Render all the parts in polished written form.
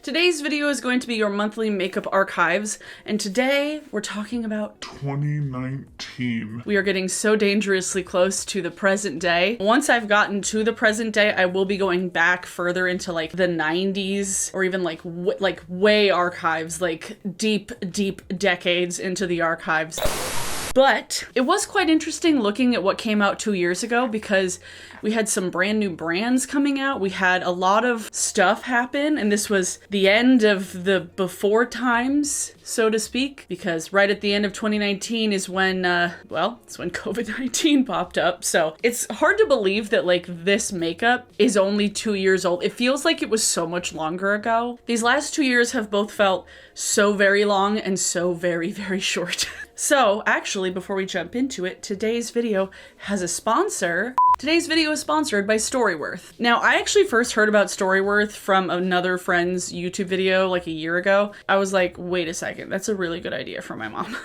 Today's video is going to be your monthly makeup archives, and today we're talking about 2019. We are getting so dangerously close to the present day. Once I've gotten to the present day, I will be going back further into like the 90s or even like way archives, like deep decades into the archives. But it was quite interesting looking at what came out 2 years ago because we had some brand new brands coming out. We had a lot of stuff happen, and this was the end of the before times, so to speak, because right at the end of 2019 is when, it's when COVID-19 popped up. So it's hard to believe that like this makeup is only 2 years old. It feels like it was so much longer ago. These last 2 years have both felt so very long and so very, very short. So actually, before we jump into it, today's video has a sponsor. Today's video is sponsored by Storyworth. Now, I actually first heard about Storyworth from another friend's YouTube video like a year ago. I was like, wait a second, that's a really good idea for my mom.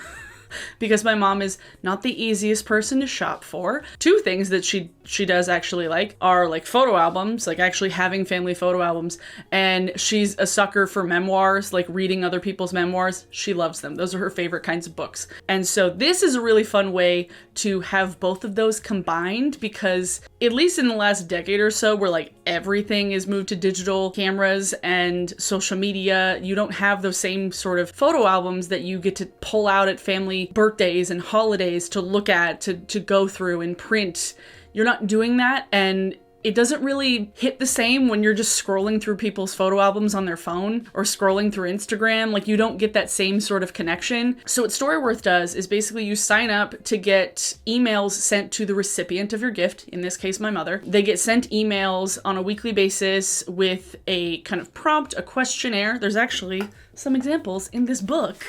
Because my mom is not the easiest person to shop for. Two things that she does actually like are like photo albums, like actually having family photo albums, and she's a sucker for memoirs, like reading other people's memoirs. She loves them. Those are her favorite kinds of books. And so this is a really fun way to have both of those combined because at least in the last decade or so where like everything is moved to digital cameras and social media, you don't have those same sort of photo albums that you get to pull out at family birthdays and holidays to look at, to go through and print. You're not doing that, and it doesn't really hit the same when you're just scrolling through people's photo albums on their phone or scrolling through Instagram. Like, you don't get that same sort of connection. So what Storyworth does is basically you sign up to get emails sent to the recipient of your gift, in this case, my mother. They get sent emails on a weekly basis with a kind of prompt, a questionnaire. There's actually some examples in this book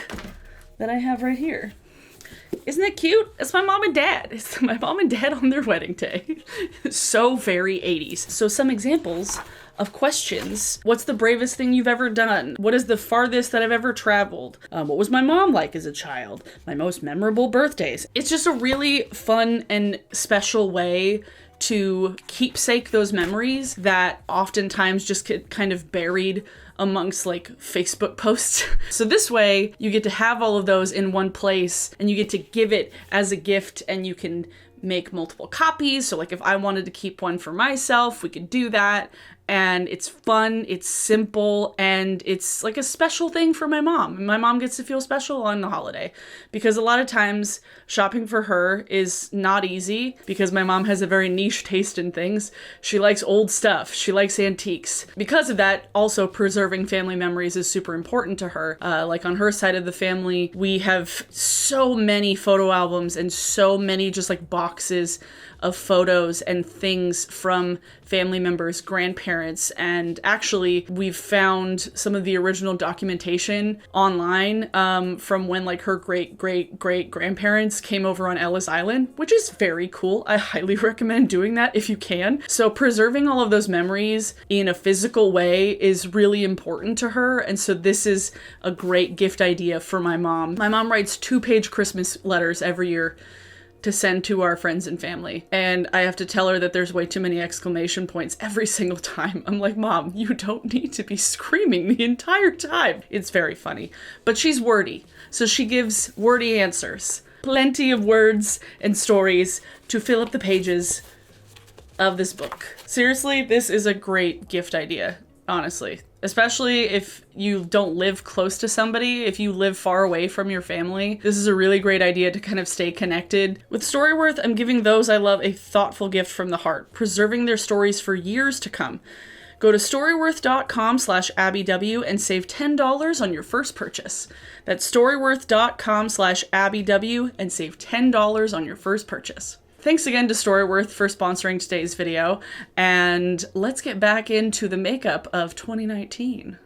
that I have right here. Isn't it cute? It's my mom and dad. It's my mom and dad on their wedding day. So very 80s. So some examples of questions. What's the bravest thing you've ever done? What is the farthest that I've ever traveled? What was my mom like as a child? My most memorable birthdays. It's just a really fun and special way to keepsake those memories that oftentimes just get kind of buried amongst like Facebook posts. So this way you get to have all of those in one place and you get to give it as a gift, and you can make multiple copies. So like if I wanted to keep one for myself, we could do that. And it's fun, it's simple, and it's like a special thing for my mom. And my mom gets to feel special on the holiday because a lot of times shopping for her is not easy because my mom has a very niche taste in things. She likes old stuff. She likes antiques. Because of that, also preserving family memories is super important to her. Like on her side of the family, we have so many photo albums and so many just like boxes of photos and things from family members, grandparents, and actually we've found some of the original documentation online from when like her great-great-great-grandparents came over on Ellis Island, which is very cool. I highly recommend doing that if you can. So preserving all of those memories in a physical way is really important to her, and so this is a great gift idea for my mom. My mom writes 2-page Christmas letters every year to send to our friends and family. And I have to tell her that there's way too many exclamation points every single time. I'm like, Mom, you don't need to be screaming the entire time. It's very funny. But she's wordy, so she gives wordy answers. Plenty of words and stories to fill up the pages of this book. Seriously, this is a great gift idea, honestly. Especially if you don't live close to somebody, if you live far away from your family. This is a really great idea to kind of stay connected. With Storyworth, I'm giving those I love a thoughtful gift from the heart, preserving their stories for years to come. Go to storyworth.com/AbbyW and save $10 on your first purchase. That's storyworth.com/AbbyW and save $10 on your first purchase. Thanks again to Storyworth for sponsoring today's video, and let's get back into the makeup of 2019.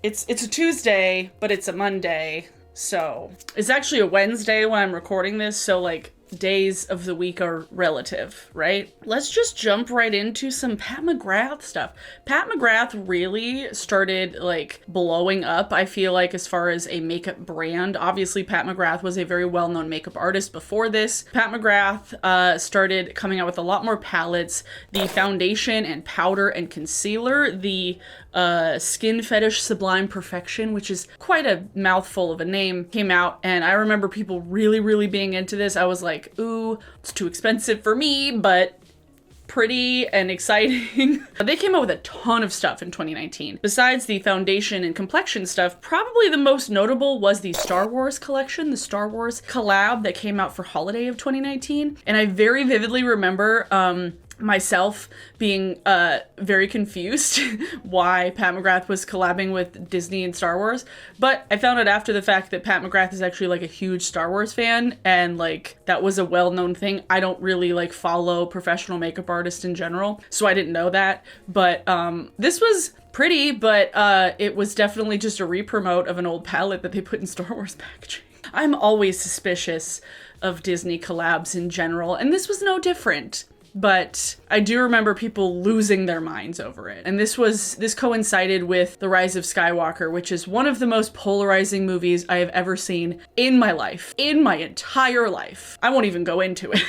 It's a Tuesday, but it's a Monday, so it's actually a Wednesday when I'm recording this, so like days of the week are relative, right? Let's just jump right into some Pat McGrath stuff. Pat McGrath really started like blowing up, I feel like, as far as a makeup brand. Obviously, Pat McGrath was a very well-known makeup artist before this. Pat McGrath started coming out with a lot more palettes. The foundation and powder and concealer, the Skin Fetish Sublime Perfection, which is quite a mouthful of a name, came out, and I remember people really being into this. I was like, ooh, it's too expensive for me, but pretty and exciting. They came out with a ton of stuff in 2019. Besides the foundation and complexion stuff, probably the most notable was the Star Wars collection, the Star Wars collab that came out for holiday of 2019. And I very vividly remember myself being very confused why Pat McGrath was collabing with Disney and Star Wars, but I found out after the fact that Pat McGrath is actually like a huge Star Wars fan, and like that was a well-known thing. I don't really like follow professional makeup artists in general, so I didn't know that, but this was pretty, but it was definitely just a re-promote of an old palette that they put in Star Wars packaging. I'm always suspicious of Disney collabs in general, and this was no different. But I do remember people losing their minds over it. And this coincided with The Rise of Skywalker, which is one of the most polarizing movies I have ever seen in my life. In my entire life. I won't even go into it.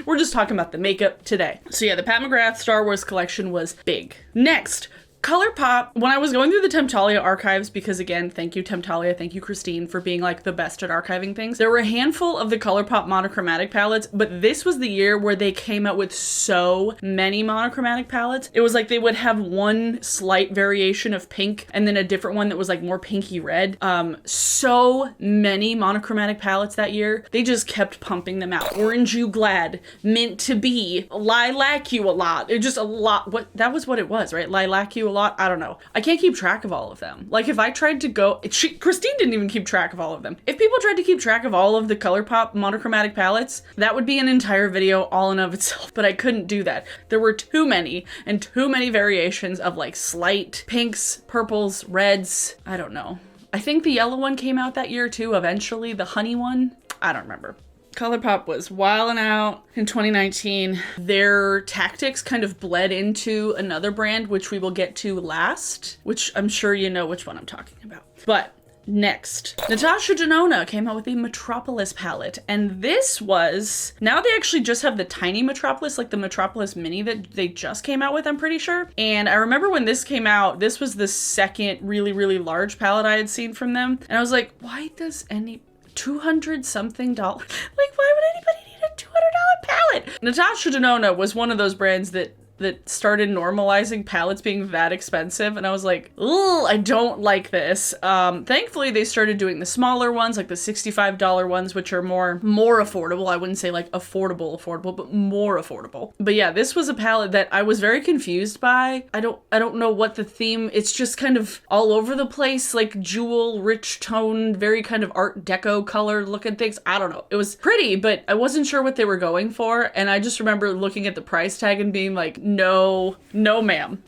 We're just talking about the makeup today. So yeah, the Pat McGrath Star Wars collection was big. Next, ColourPop. When I was going through the Temptalia archives, because again, thank you Temptalia, thank you Christine for being like the best at archiving things, there were a handful of the ColourPop monochromatic palettes, but this was the year where they came out with so many monochromatic palettes. It was like they would have one slight variation of pink and then a different one that was like more pinky red. So many monochromatic palettes that year. They just kept pumping them out. Orange You Glad, Mint to Be, Lilac You a lot. It just a lot. That was what it was, right? Lilac You a lot. I don't know. I can't keep track of all of them. Like if I tried to go, Christine didn't even keep track of all of them. If people tried to keep track of all of the ColourPop monochromatic palettes, that would be an entire video all in of itself, but I couldn't do that. There were too many and too many variations of like slight pinks, purples, reds. I don't know. I think the yellow one came out that year too, eventually, the honey one. I don't remember. ColourPop was wilding out in 2019. Their tactics kind of bled into another brand, which we will get to last, which I'm sure you know which one I'm talking about. But next, Natasha Denona came out with a Metropolis palette, and this was, now they actually just have the tiny Metropolis, like the Metropolis Mini that they just came out with, I'm pretty sure. And I remember when this came out, this was the second really large palette I had seen from them, and I was like, why does $200 something? Like, why would anybody need a $200 palette? Natasha Denona was one of those brands that started normalizing palettes being that expensive, and I was like, ooh, I don't like this. Thankfully, they started doing the smaller ones, like the $65 ones, which are more affordable. I wouldn't say like affordable, but more affordable. But yeah, this was a palette that I was very confused by. I don't know what the theme, it's just kind of all over the place, like jewel, rich toned, very kind of art deco color looking things. I don't know. It was pretty, but I wasn't sure what they were going for, and I just remember looking at the price tag and being like, no ma'am.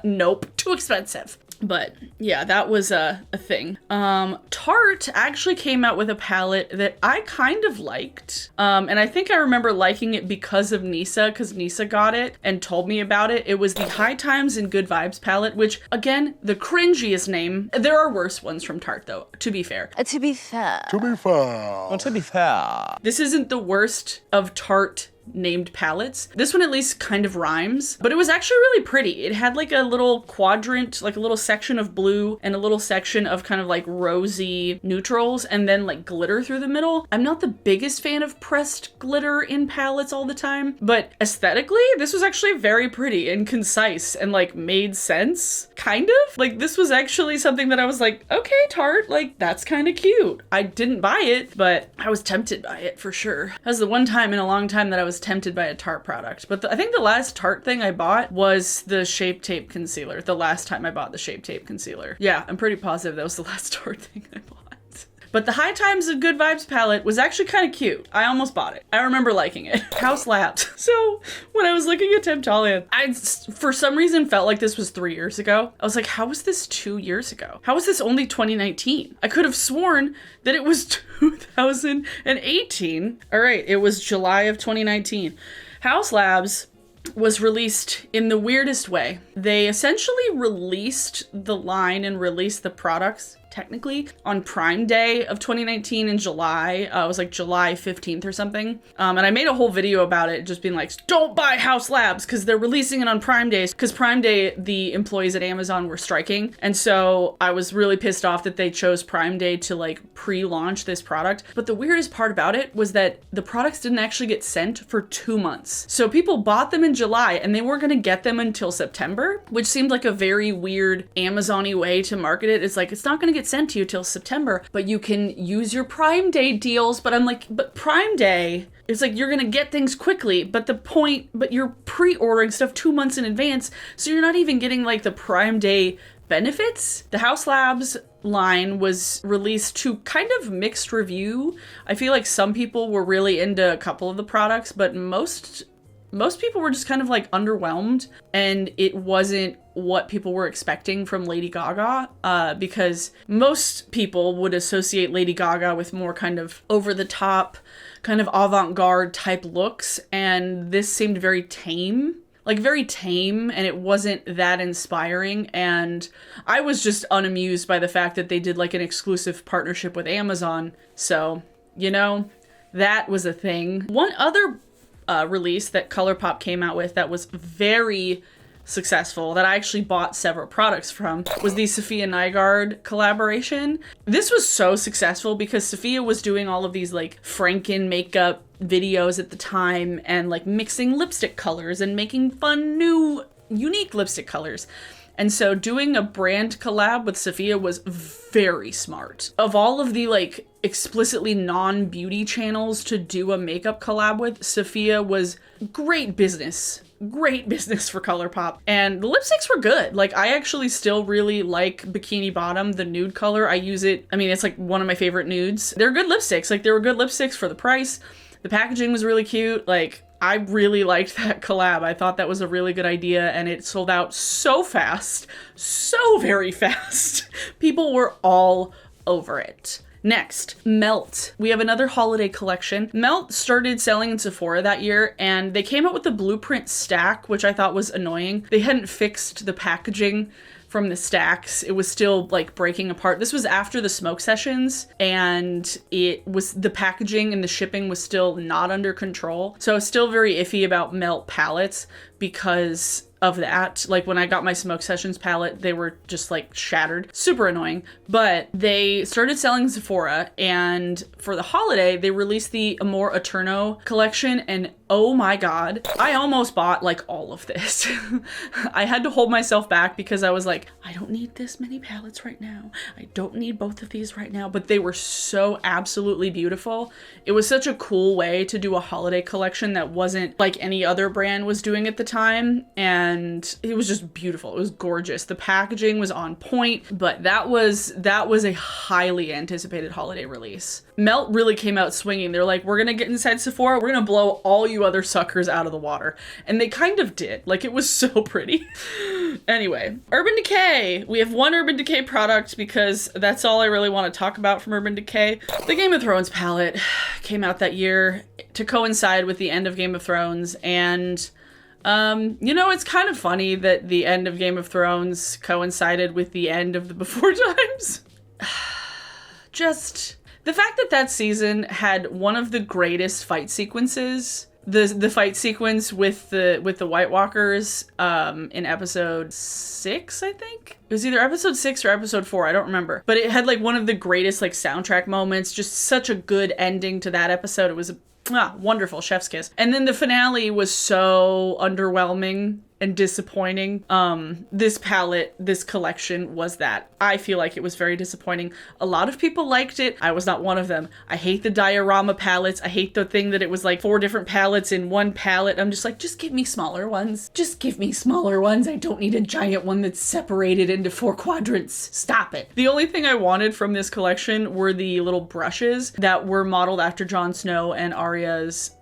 Nope, too expensive. But yeah, that was a thing. Tarte actually came out with a palette that I kind of liked. And I think I remember liking it because of Nisa, because Nisa got it and told me about it. It was the High Times and Good Vibes palette, which again, the cringiest name. There are worse ones from Tarte though, to be fair. To be fair. Well, to be fair. This isn't the worst of Tarte named palettes. This one at least kind of rhymes, but it was actually really pretty. It had like a little quadrant, like a little section of blue and a little section of kind of like rosy neutrals and then like glitter through the middle. I'm not the biggest fan of pressed glitter in palettes all the time, but aesthetically, this was actually very pretty and concise and like made sense, kind of. Like this was actually something that I was like, okay, Tarte, like that's kind of cute. I didn't buy it, but I was tempted by it for sure. That was the one time in a long time that I was tempted by a Tarte product. But I think the last Tarte thing I bought was the Shape Tape concealer. The last time I bought the Shape Tape concealer. Yeah, I'm pretty positive that was the last Tarte thing I bought. But the High Times of Good Vibes palette was actually kind of cute. I almost bought it. I remember liking it. House Labs. So when I was looking at Temptalion, I for some reason felt like this was 3 years ago. I was like, how was this 2 years ago? How was this only 2019? I could have sworn that it was 2018. All right, it was July of 2019. House Labs was released in the weirdest way. They essentially released the line and released the products technically on Prime Day of 2019 in July. It was like July 15th or something. And I made a whole video about it, just being like, don't buy House Labs because they're releasing it on Prime Days. Because Prime Day, the employees at Amazon were striking. And so I was really pissed off that they chose Prime Day to like pre-launch this product. But the weirdest part about it was that the products didn't actually get sent for 2 months. So people bought them in July and they weren't going to get them until September, which seemed like a very weird Amazon-y way to market it. It's like, it's not going to get sent to you till September, but you can use your Prime Day deals. But I'm like, but Prime Day, it's like you're gonna get things quickly, but you're pre-ordering stuff 2 months in advance, so you're not even getting like the Prime Day benefits. The House Labs line was released to kind of mixed review. I feel like some people were really into a couple of the products, but most people were just kind of like underwhelmed, and it wasn't what people were expecting from Lady Gaga, because most people would associate Lady Gaga with more kind of over-the-top, kind of avant-garde type looks, and this seemed very tame. And it wasn't that inspiring, and I was just unamused by the fact that they did like an exclusive partnership with Amazon. So, you know, that was a thing. One other release that ColourPop came out with that was very successful, that I actually bought several products from, was the Sophia Nygaard collaboration. This was so successful because Sophia was doing all of these like Franken makeup videos at the time and like mixing lipstick colors and making fun new unique lipstick colors. And so doing a brand collab with Sophia was very smart. Of all of the like explicitly non-beauty channels to do a makeup collab with, Sophia was great business for ColourPop. And the lipsticks were good. Like, I actually still really like Bikini Bottom, the nude color. I use it. I mean, it's like one of my favorite nudes. They're good lipsticks. Like, they were good lipsticks for the price. The packaging was really cute. Like, I really liked that collab. I thought that was a really good idea, and it sold out so fast. So very fast. People were all over it. Next, Melt. We have another holiday collection. Melt started selling in Sephora that year, and they came out with the blueprint stack, which I thought was annoying. They hadn't fixed the packaging from the stacks. It was still like breaking apart. This was after the smoke sessions, and the packaging and the shipping was still not under control. So I was still very iffy about Melt palettes because of that. Like, when I got my Smoke Sessions palette, they were just like shattered. Super annoying. But they started selling Sephora, and for the holiday, they released the Amor Eterno collection, and oh my god, I almost bought like all of this. I had to hold myself back because I was like, I don't need this many palettes right now. I don't need both of these right now, but they were so absolutely beautiful. It was such a cool way to do a holiday collection that wasn't like any other brand was doing at the time, and it was just beautiful. It was gorgeous. The packaging was on point, but that was a highly anticipated holiday release. Melt really came out swinging. They're like, we're gonna get inside Sephora, we're gonna blow all you other suckers out of the water. And they kind of did. Like, it was so pretty. Anyway, Urban Decay. We have one Urban Decay product because that's all I really want to talk about from Urban Decay. The Game of Thrones palette came out that year to coincide with the end of Game of Thrones, and you know, it's kind of funny that the end of Game of Thrones coincided with the end of the Before Times. Just the fact that season had one of the greatest fight sequences. The fight sequence with the White Walkers in episode 6, I think. It was either episode 6 or episode 4, I don't remember. But it had like one of the greatest like soundtrack moments, just such a good ending to that episode. It was wonderful, chef's kiss. And then the finale was so underwhelming and disappointing. This palette, this collection was that. I feel like it was very disappointing. A lot of people liked it. I was not one of them. I hate the diorama palettes. I hate the thing that it was like 4 different palettes in one palette. I'm just like, just give me smaller ones. Just give me smaller ones. I don't need a giant one that's separated into 4 quadrants. Stop it. The only thing I wanted from this collection were the little brushes that were modeled after Jon Snow and Arya's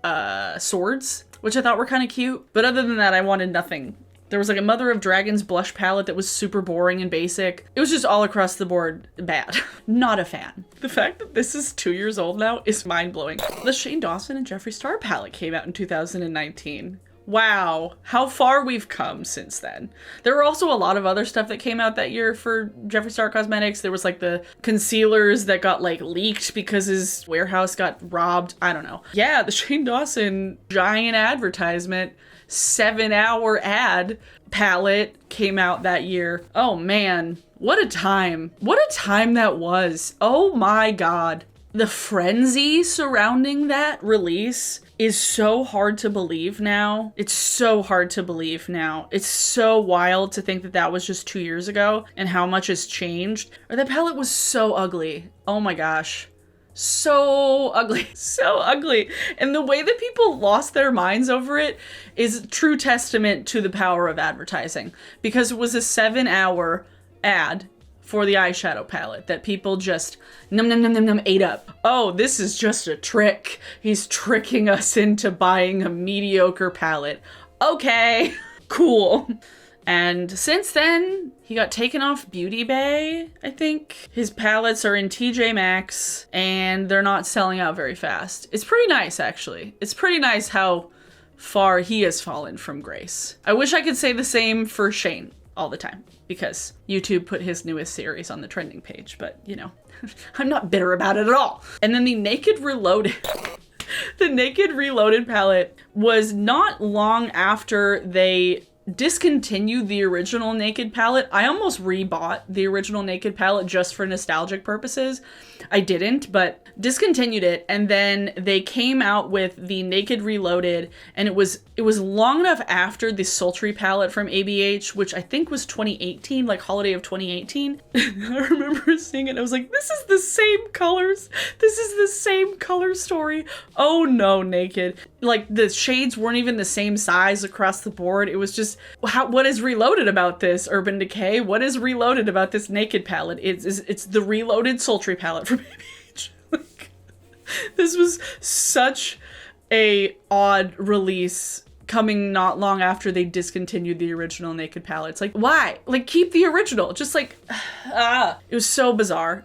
swords, which I thought were kind of cute. But other than that, I wanted nothing. There was like a Mother of Dragons blush palette that was super boring and basic. It was just all across the board bad. Not a fan. The fact that this is 2 years old now is mind-blowing. The Shane Dawson and Jeffree Star palette came out in 2019. Wow, how far we've come since then. There were also a lot of other stuff that came out that year for Jeffree Star Cosmetics. There was like the concealers that got like leaked because his warehouse got robbed. I don't know. Yeah, the Shane Dawson giant advertisement, 7-hour ad palette came out that year. Oh man, what a time. What a time that was. Oh my God. The frenzy surrounding that release is so hard to believe now. It's so hard to believe now. It's so wild to think that that was just 2 years ago and how much has changed. Or that palette was so ugly. Oh my gosh. So ugly. So ugly. And the way that people lost their minds over it is true testament to the power of advertising. Because it was a 7-hour ad for the eyeshadow palette that people just ate up. Oh, this is just a trick. He's tricking us into buying a mediocre palette. Okay, cool. And since then, he got taken off Beauty Bay, I think. His palettes are in TJ Maxx, and they're not selling out very fast. It's pretty nice, actually. It's pretty nice how far he has fallen from grace. I wish I could say the same for Shane all the time, because YouTube put his newest series on the trending page, but you know, I'm not bitter about it at all. And then the Naked Reloaded. The Naked Reloaded palette was not long after they discontinued the original Naked palette. I almost rebought the original Naked palette just for nostalgic purposes. I didn't, but discontinued it, and then they came out with the Naked Reloaded, and it was long enough after the Sultry palette from ABH, which I think was 2018, like holiday of 2018. I remember seeing it and I was like, this is the same colors. This is the same color story. Oh no, Naked. Like the shades weren't even the same size across the board. It was just, what is reloaded about this Urban Decay? What is reloaded about this Naked palette? It's the reloaded Sultry palette from ABH. Like, this was such a odd release coming not long after they discontinued the original Naked palettes. Like, why? Like, keep the original. Just like, It was so bizarre,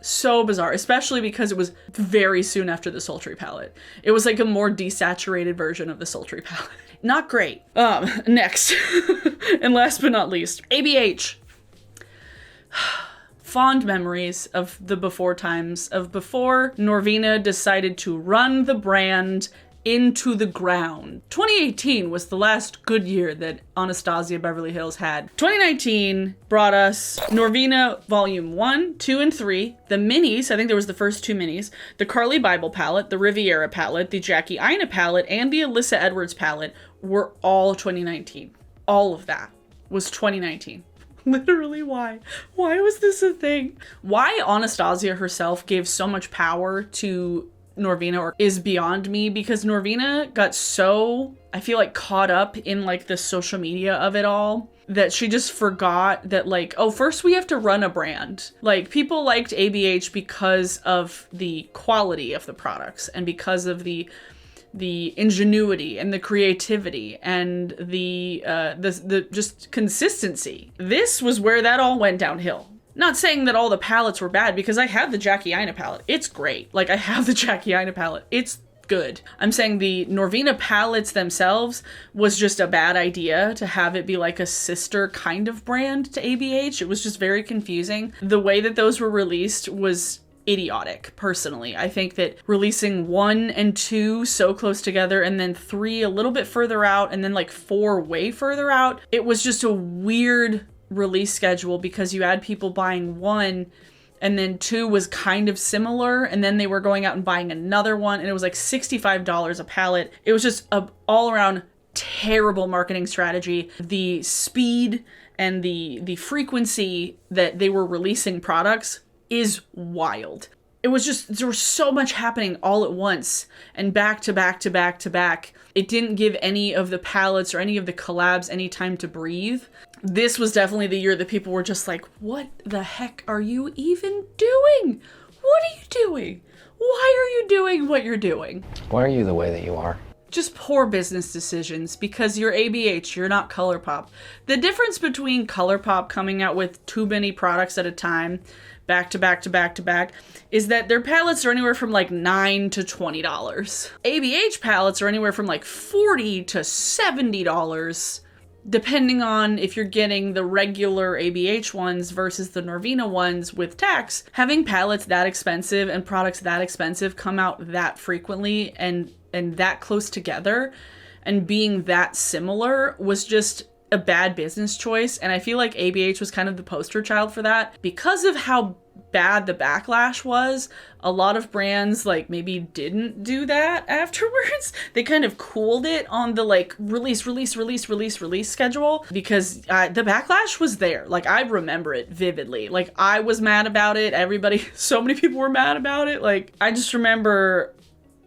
especially because it was very soon after the Sultry palette. It was like a more desaturated version of the Sultry palette. Not great. Next, and last but not least, ABH. Fond memories of the before times, of before Norvina decided to run the brand into the ground. 2018 was the last good year that Anastasia Beverly Hills had. 2019 brought us Norvina Volume 1, 2, and 3, the minis, I think there was the first 2 minis, the Carly Bible palette, the Riviera palette, the Jackie Aina palette, and the Alyssa Edwards palette were all 2019. All of that was 2019. Literally, why? Why was this a thing? Why Anastasia herself gave so much power to Norvina is beyond me, because Norvina got so, I feel like, caught up in like the social media of it all that she just forgot that, like, oh, first we have to run a brand. Like, people liked ABH because of the quality of the products and because of the ingenuity and the creativity and the just consistency. This was where that all went downhill. Not saying that all the palettes were bad, because I have the Jackie Aina palette. It's great. Like, I have the Jackie Aina palette. It's good. I'm saying the Norvina palettes themselves was just a bad idea to have it be like a sister kind of brand to ABH. It was just very confusing. The way that those were released was idiotic, personally. I think that releasing 1 and 2 so close together and then 3 a little bit further out and then like 4 way further out, it was just a weird release schedule, because you had people buying 1 and then 2 was kind of similar, and then they were going out and buying another one, and it was like $65 a palette. It was just a all around terrible marketing strategy. The speed and the frequency that they were releasing products is wild. It was just, there was so much happening all at once and back to back to back to back. It didn't give any of the palettes or any of the collabs any time to breathe. This was definitely the year that people were just like, what the heck are you even doing? What are you doing? Why are you doing what you're doing? Why are you the way that you are? Just poor business decisions because you're ABH, you're not ColourPop. The difference between ColourPop coming out with too many products at a time, back to back to back to back, is that their palettes are anywhere from like $9 to $20. ABH palettes are anywhere from like $40 to $70, depending on if you're getting the regular ABH ones versus the Norvina ones with tax. Having palettes that expensive and products that expensive come out that frequently and that close together and being that similar was just a bad business choice. And I feel like ABH was kind of the poster child for that. Because of how bad the backlash was, a lot of brands like maybe didn't do that afterwards. They kind of cooled it on the like release schedule because the backlash was there. Like I remember it vividly. Like I was mad about it. Everybody, so many people were mad about it. Like I just remember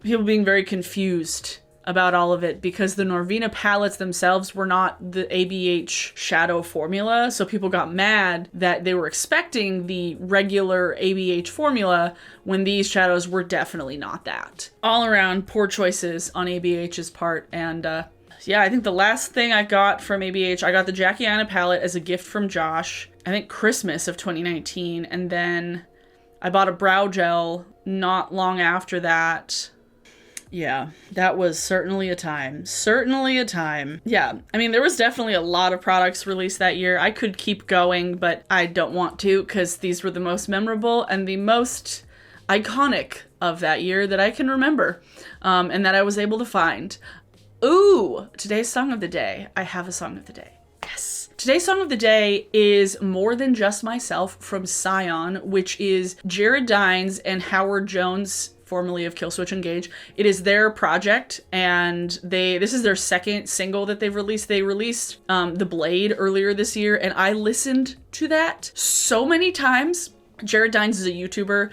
people being very confused about all of it because the Norvina palettes themselves were not the ABH shadow formula. So people got mad that they were expecting the regular ABH formula when these shadows were definitely not that. All around poor choices on ABH's part. And yeah, I think the last thing I got from ABH, I got the Jackie Aina palette as a gift from Josh, I think Christmas of 2019. And then I bought a brow gel not long after that. Yeah, that was certainly a time. Certainly a time. Yeah, I mean, there was definitely a lot of products released that year. I could keep going, but I don't want to because these were the most memorable and the most iconic of that year that I can remember and that I was able to find. Ooh, today's song of the day. I have a song of the day. Yes. Today's song of the day is More Than Just Myself from SION, which is Jared Dines and Howard Jones, formerly of Killswitch Engage. It is their project, and this is their second single that they've released. They released The Blade earlier this year, and I listened to that so many times. Jared Dines is a YouTuber.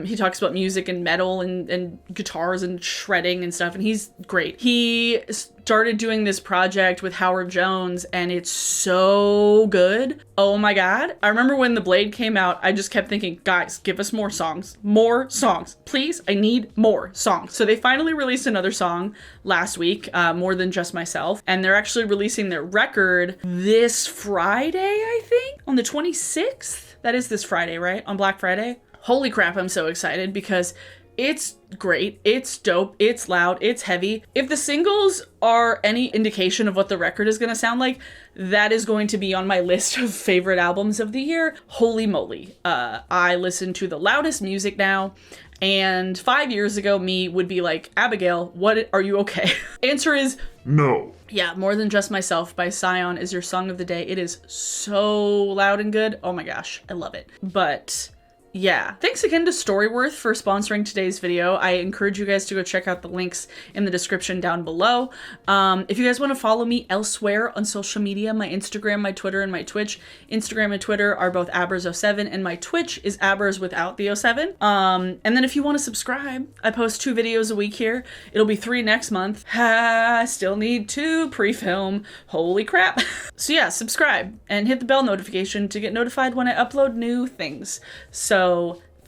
He talks about music and metal and guitars and shredding and stuff, and he's great. He started doing this project with Howard Jones, and it's so good. Oh my God. I remember when The Blade came out, I just kept thinking, guys, give us more songs. More songs. Please, I need more songs. So they finally released another song last week, More Than Just Myself, and they're actually releasing their record this Friday, I think, on the 26th. That is this Friday, right? On Black Friday. Holy crap, I'm so excited because it's great, it's dope, it's loud, it's heavy. If the singles are any indication of what the record is going to sound like, that is going to be on my list of favorite albums of the year. Holy moly. I listen to the loudest music now, and 5 years ago me would be like, Abigail, what, are you okay? Answer is no. Yeah, More Than Just Myself by SION is your song of the day. It is so loud and good. Oh my gosh, I love it. But yeah, thanks again to Storyworth for sponsoring today's video. I encourage you guys to go check out the links in the description down below. If you guys want to follow me elsewhere on social media, my Instagram, my Twitter, and my Twitch. Instagram and Twitter are both Abers07, and my Twitch is Abers without the 07. And then if you want to subscribe, I post 2 videos a week here. It'll be 3 next month. I still need 2 pre-film. Holy crap. So yeah, subscribe and hit the bell notification to get notified when I upload new things. So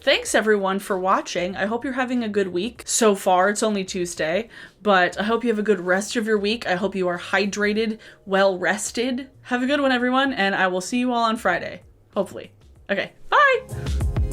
thanks everyone for watching. I hope you're having a good week. So far, it's only Tuesday, but I hope you have a good rest of your week. I hope you are hydrated, well rested. Have a good one, everyone, and I will see you all on Friday. Hopefully. Okay, bye!